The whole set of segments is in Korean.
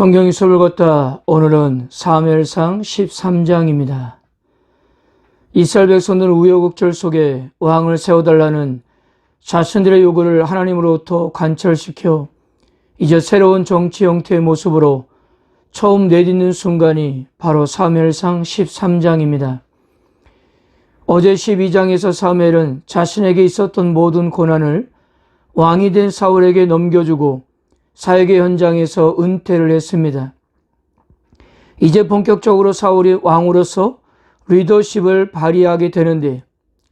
성경이 수업을 걷다. 오늘은 사무엘상 13장입니다. 이스라엘 백성들은 우여곡절 속에 왕을 세워달라는 자신들의 요구를 하나님으로부터 관철시켜 이제 새로운 정치 형태의 모습으로 처음 내딛는 순간이 바로 사무엘상 13장입니다. 어제 12장에서 사무엘은 자신에게 있었던 모든 고난을 왕이 된 사울에게 넘겨주고 사역의 현장에서 은퇴를 했습니다. 이제 본격적으로 사울이 왕으로서 리더십을 발휘하게 되는데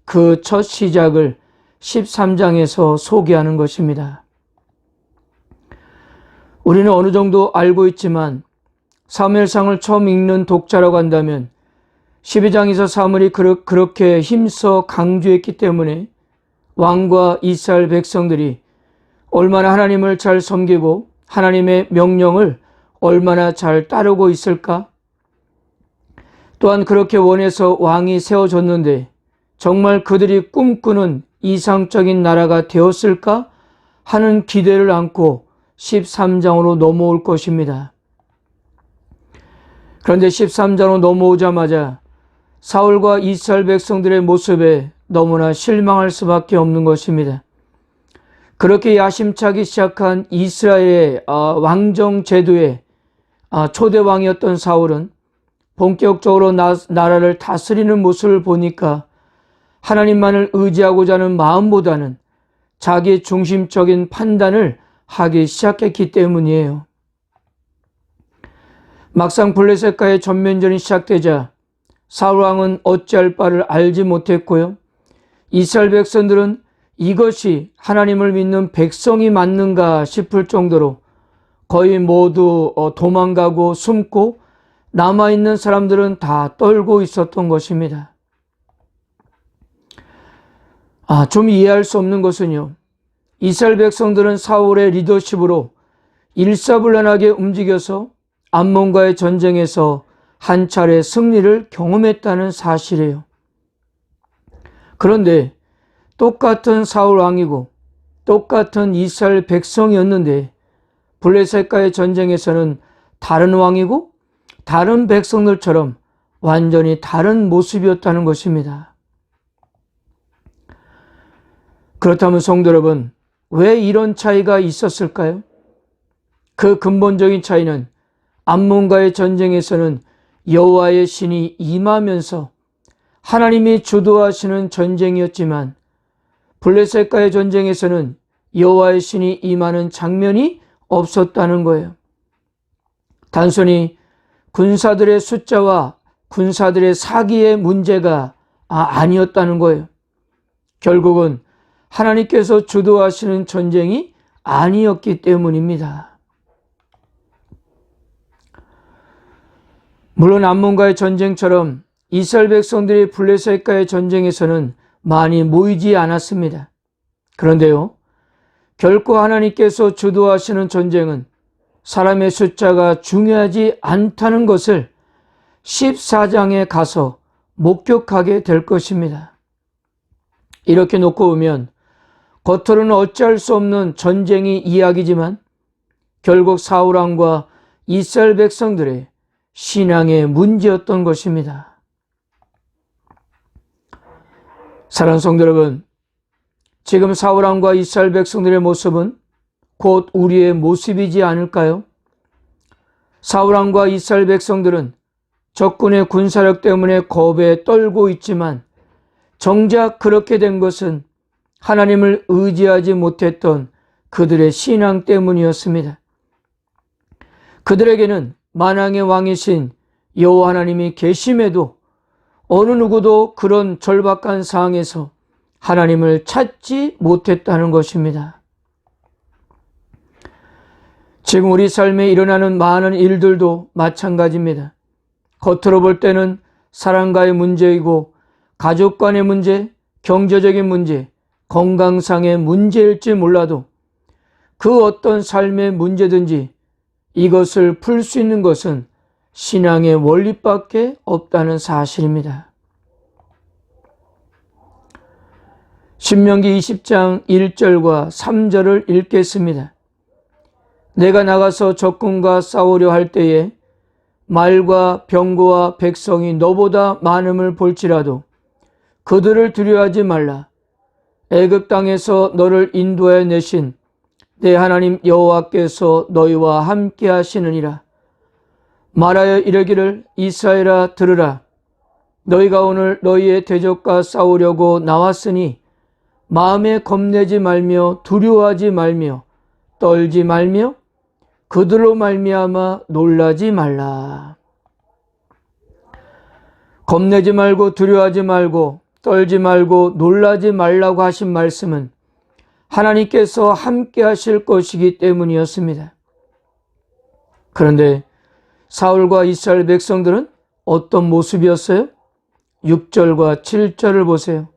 그 첫 시작을 13장에서 소개하는 것입니다. 우리는 어느 정도 알고 있지만 사무엘상을 처음 읽는 독자라고 한다면 12장에서 사무엘이 그렇게 힘써 강조했기 때문에 왕과 이스라엘 백성들이 얼마나 하나님을 잘 섬기고 하나님의 명령을 얼마나 잘 따르고 있을까? 또한 그렇게 원해서 왕이 세워졌는데 정말 그들이 꿈꾸는 이상적인 나라가 되었을까? 하는 기대를 안고 13장으로 넘어올 것입니다. 그런데 13장으로 넘어오자마자 사울과 이스라엘 백성들의 모습에 너무나 실망할 수밖에 없는 것입니다. 그렇게 야심차게 시작한 이스라엘의 왕정 제도의 초대 왕이었던 사울은 본격적으로 나라를 다스리는 모습을 보니까 하나님만을 의지하고자 하는 마음보다는 자기 중심적인 판단을 하기 시작했기 때문이에요. 막상 블레셋과의 전면전이 시작되자 사울 왕은 어찌할 바를 알지 못했고요. 이스라엘 백성들은 이것이 하나님을 믿는 백성이 맞는가 싶을 정도로 거의 모두 도망가고 숨고 남아있는 사람들은 다 떨고 있었던 것입니다. 좀 이해할 수 없는 것은요. 이스라엘 백성들은 사울의 리더십으로 일사불란하게 움직여서 암몬과의 전쟁에서 한 차례 승리를 경험했다는 사실이에요. 그런데 똑같은 사울 왕이고 똑같은 이스라엘 백성이었는데 블레셋과의 전쟁에서는 다른 왕이고 다른 백성들처럼 완전히 다른 모습이었다는 것입니다. 그렇다면 성도 여러분, 왜 이런 차이가 있었을까요? 그 근본적인 차이는 암몬과의 전쟁에서는 여호와의 신이 임하면서 하나님이 주도하시는 전쟁이었지만 블레셋과의 전쟁에서는 여호와의 신이 임하는 장면이 없었다는 거예요. 단순히 군사들의 숫자와 군사들의 사기의 문제가 아니었다는 거예요. 결국은 하나님께서 주도하시는 전쟁이 아니었기 때문입니다. 물론 암몬과의 전쟁처럼 이스라엘 백성들이 블레셋과의 전쟁에서는 많이 모이지 않았습니다. 그런데요, 결코 하나님께서 주도하시는 전쟁은 사람의 숫자가 중요하지 않다는 것을 14장에 가서 목격하게 될 것입니다. 이렇게 놓고 보면 겉으로는 어찌할 수 없는 전쟁이 이야기지만 결국 사울 왕과 이스라엘 백성들의 신앙의 문제였던 것입니다. 사랑하는 성도 여러분, 지금 사울 왕과 이스라엘 백성들의 모습은 곧 우리의 모습이지 않을까요? 사울 왕과 이스라엘 백성들은 적군의 군사력 때문에 겁에 떨고 있지만 정작 그렇게 된 것은 하나님을 의지하지 못했던 그들의 신앙 때문이었습니다. 그들에게는 만왕의 왕이신 여호와 하나님이 계심에도 어느 누구도 그런 절박한 상황에서 하나님을 찾지 못했다는 것입니다. 지금 우리 삶에 일어나는 많은 일들도 마찬가지입니다. 겉으로 볼 때는 사랑과의 문제이고 가족 간의 문제, 경제적인 문제, 건강상의 문제일지 몰라도 그 어떤 삶의 문제든지 이것을 풀 수 있는 것은 신앙의 원리밖에 없다는 사실입니다. 신명기 20장 1절과 3절을 읽겠습니다. 내가 나가서 적군과 싸우려 할 때에 말과 병거와 백성이 너보다 많음을 볼지라도 그들을 두려워하지 말라. 애굽 땅에서 너를 인도해 내신 내 하나님 여호와께서 너희와 함께 하시느니라. 말하여 이르기를 이스라엘아 들으라. 너희가 오늘 너희의 대적과 싸우려고 나왔으니 마음에 겁내지 말며 두려워하지 말며 떨지 말며 그들로 말미암아 놀라지 말라. 겁내지 말고 두려워하지 말고 떨지 말고 놀라지 말라고 하신 말씀은 하나님께서 함께 하실 것이기 때문이었습니다. 그런데 사울과 이스라엘 백성들은 어떤 모습이었어요? 6절과 7절을 보세요.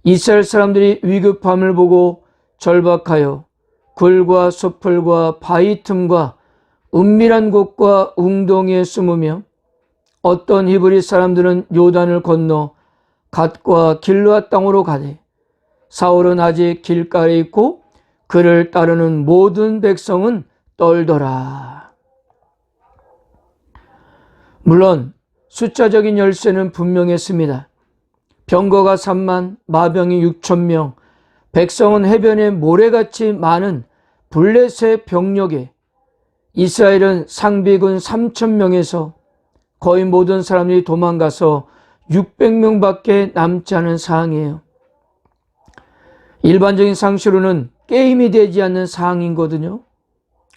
이스라엘 사람들이 위급함을 보고 절박하여 굴과 숲풀과 바위 틈과 은밀한 곳과 웅덩이에 숨으며 어떤 히브리 사람들은 요단을 건너 갓과 길르앗 땅으로 가되 사울은 아직 길가에 있고 그를 따르는 모든 백성은 떨더라. 물론 숫자적인 열세는 분명했습니다. 병거가 3만, 마병이 6,000명, 백성은 해변에 모래같이 많은 블레셋 병력에 이스라엘은 상비군 3,000명에서 거의 모든 사람들이 도망가서 600명밖에 남지 않은 상황이에요. 일반적인 상식으로는 게임이 되지 않는 상황이거든요.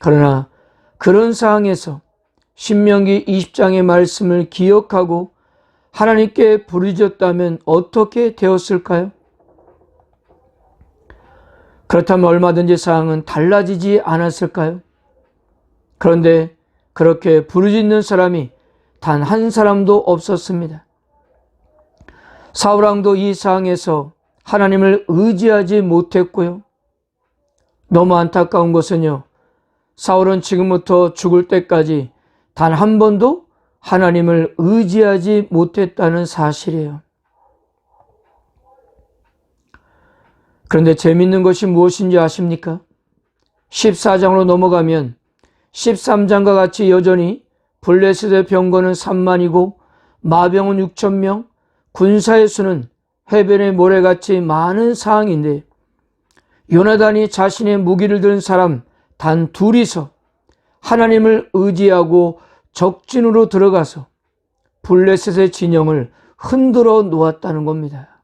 그러나 그런 상황에서 신명기 20장의 말씀을 기억하고 하나님께 부르짖었다면 어떻게 되었을까요? 그렇다면 얼마든지 상황은 달라지지 않았을까요? 그런데 그렇게 부르짖는 사람이 단 한 사람도 없었습니다. 사울왕도 이 상황에서 하나님을 의지하지 못했고요. 너무 안타까운 것은요, 사울은 지금부터 죽을 때까지 단 한 번도 하나님을 의지하지 못했다는 사실이에요. 그런데 재밌는 것이 무엇인지 아십니까? 14장으로 넘어가면 13장과 같이 여전히 블레셋의 병거는 3만이고 마병은 6,000명, 군사의 수는 해변의 모래같이 많은 상황인데 요나단이 자신의 무기를 든 사람 단 둘이서 하나님을 의지하고 적진으로 들어가서 블레셋의 진영을 흔들어 놓았다는 겁니다.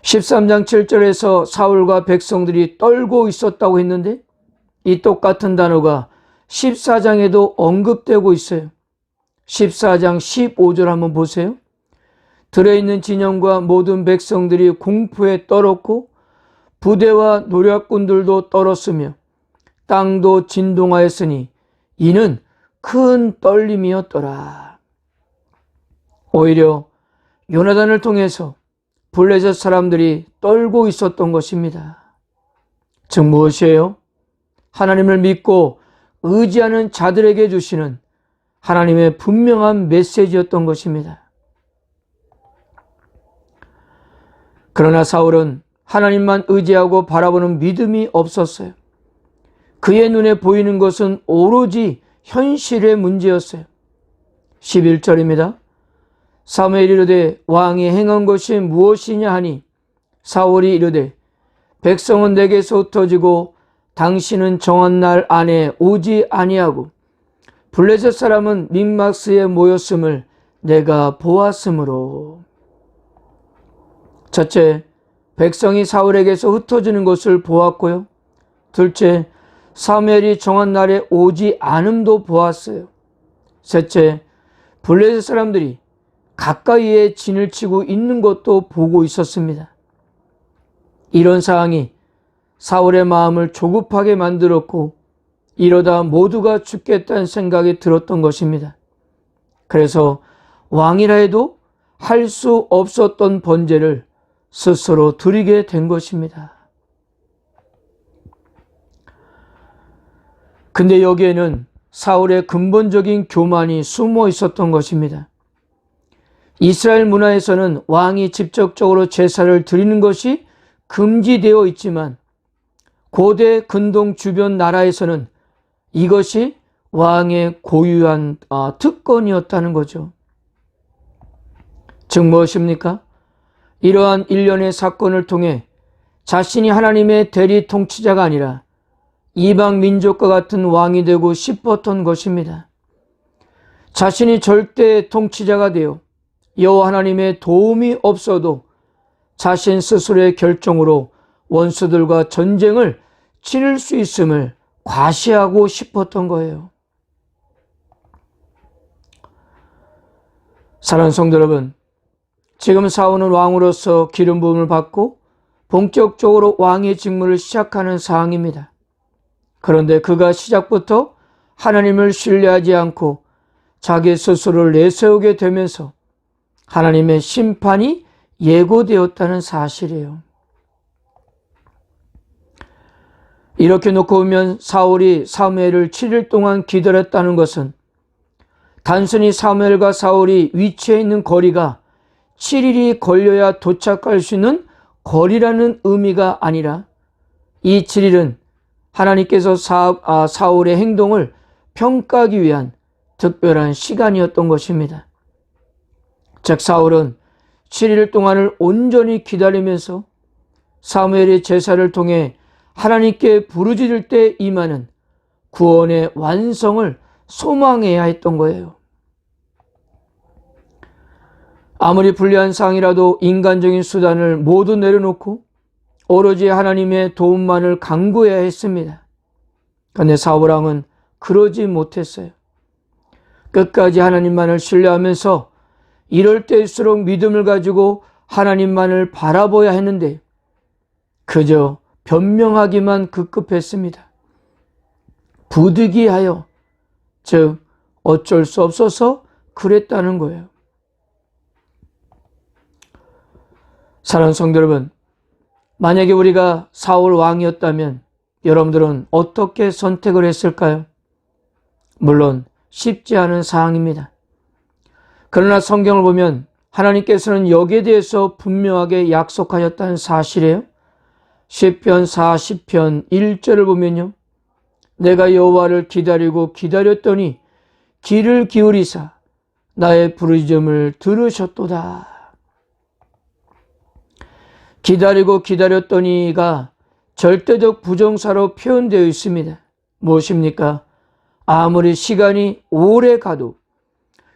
13장 7절에서 사울과 백성들이 떨고 있었다고 했는데 이 똑같은 단어가 14장에도 언급되고 있어요. 14장 15절 한번 보세요. 들어있는 진영과 모든 백성들이 공포에 떨었고 부대와 노략군들도 떨었으며 땅도 진동하였으니 이는 큰 떨림이었더라. 오히려 요나단을 통해서 블레셋 사람들이 떨고 있었던 것입니다. 즉 무엇이에요? 하나님을 믿고 의지하는 자들에게 주시는 하나님의 분명한 메시지였던 것입니다. 그러나 사울은 하나님만 의지하고 바라보는 믿음이 없었어요. 그의 눈에 보이는 것은 오로지 현실의 문제였어요. 11절입니다. 사무엘이 이르되 왕이 행한 것이 무엇이냐 하니 사울이 이르되 백성은 내게서 흩어지고 당신은 정한 날 안에 오지 아니하고 블레셋 사람은 믹마스에 모였음을 내가 보았으므로. 첫째, 백성이 사울에게서 흩어지는 것을 보았고요. 둘째, 사무엘이 정한 날에 오지 않음도 보았어요. 셋째, 블레셋 사람들이 가까이에 진을 치고 있는 것도 보고 있었습니다. 이런 상황이 사울의 마음을 조급하게 만들었고 이러다 모두가 죽겠다는 생각이 들었던 것입니다. 그래서 왕이라 해도 할 수 없었던 번제를 스스로 드리게 된 것입니다. 근데 여기에는 사울의 근본적인 교만이 숨어 있었던 것입니다. 이스라엘 문화에서는 왕이 직접적으로 제사를 드리는 것이 금지되어 있지만 고대 근동 주변 나라에서는 이것이 왕의 고유한 특권이었다는 거죠. 즉 무엇입니까? 이러한 일련의 사건을 통해 자신이 하나님의 대리 통치자가 아니라 이방 민족과 같은 왕이 되고 싶었던 것입니다. 자신이 절대 통치자가 되어 여호와 하나님의 도움이 없어도 자신 스스로의 결정으로 원수들과 전쟁을 치를 수 있음을 과시하고 싶었던 거예요. 사랑하는 성도 여러분, 지금 사울은 왕으로서 기름 부음을 받고 본격적으로 왕의 직무를 시작하는 상황입니다. 그런데 그가 시작부터 하나님을 신뢰하지 않고 자기 스스로를 내세우게 되면서 하나님의 심판이 예고되었다는 사실이에요. 이렇게 놓고 보면 사울이 사무엘을 7일 동안 기다렸다는 것은 단순히 사무엘과 사울이 위치해 있는 거리가 7일이 걸려야 도착할 수 있는 거리라는 의미가 아니라 이 7일은 하나님께서 사울의 행동을 평가하기 위한 특별한 시간이었던 것입니다. 즉 사울은 7일 동안을 온전히 기다리면서 사무엘의 제사를 통해 하나님께 부르짖을 때 임하는 구원의 완성을 소망해야 했던 거예요. 아무리 불리한 상황이라도 인간적인 수단을 모두 내려놓고 오로지 하나님의 도움만을 간구해야 했습니다. 그런데 사울 왕은 그러지 못했어요. 끝까지 하나님만을 신뢰하면서 이럴 때일수록 믿음을 가지고 하나님만을 바라봐야 했는데 그저 변명하기만 급급했습니다. 부득이하여, 즉 어쩔 수 없어서 그랬다는 거예요. 사랑하는 성도 여러분, 만약에 우리가 사울 왕이었다면 여러분들은 어떻게 선택을 했을까요? 물론 쉽지 않은 상황입니다. 그러나 성경을 보면 하나님께서는 여기에 대해서 분명하게 약속하셨다는 사실이에요. 시편 40편 1절을 보면요, 내가 여호와를 기다리고 기다렸더니 귀를 기울이사 나의 부르짖음을 들으셨도다. 기다리고 기다렸더니가 절대적 부정사로 표현되어 있습니다. 무엇입니까? 아무리 시간이 오래 가도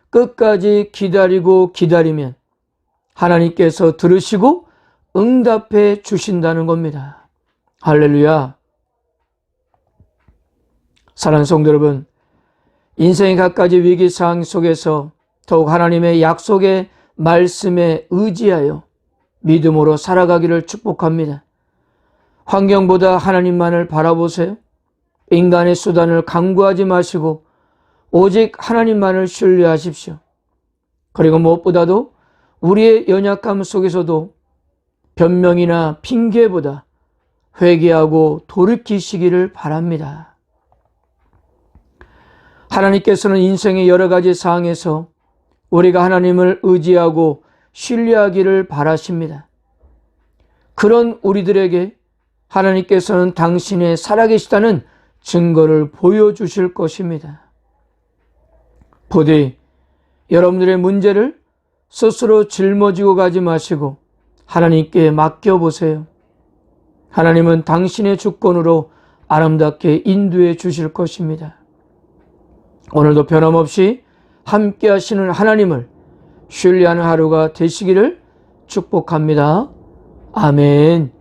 끝까지 기다리고 기다리면 하나님께서 들으시고 응답해 주신다는 겁니다. 할렐루야. 사랑하는 성도 여러분, 인생의 갖가지 위기 상황 속에서 더욱 하나님의 약속의 말씀에 의지하여 믿음으로 살아가기를 축복합니다. 환경보다 하나님만을 바라보세요. 인간의 수단을 강구하지 마시고 오직 하나님만을 신뢰하십시오. 그리고 무엇보다도 우리의 연약함 속에서도 변명이나 핑계보다 회개하고 돌이키시기를 바랍니다. 하나님께서는 인생의 여러 가지 상황에서 우리가 하나님을 의지하고 신뢰하기를 바라십니다. 그런 우리들에게 하나님께서는 당신의 살아계시다는 증거를 보여주실 것입니다. 부디 여러분들의 문제를 스스로 짊어지고 가지 마시고 하나님께 맡겨보세요. 하나님은 당신의 주권으로 아름답게 인도해 주실 것입니다. 오늘도 변함없이 함께 하시는 하나님을 신뢰하는 하루가 되시기를 축복합니다. 아멘.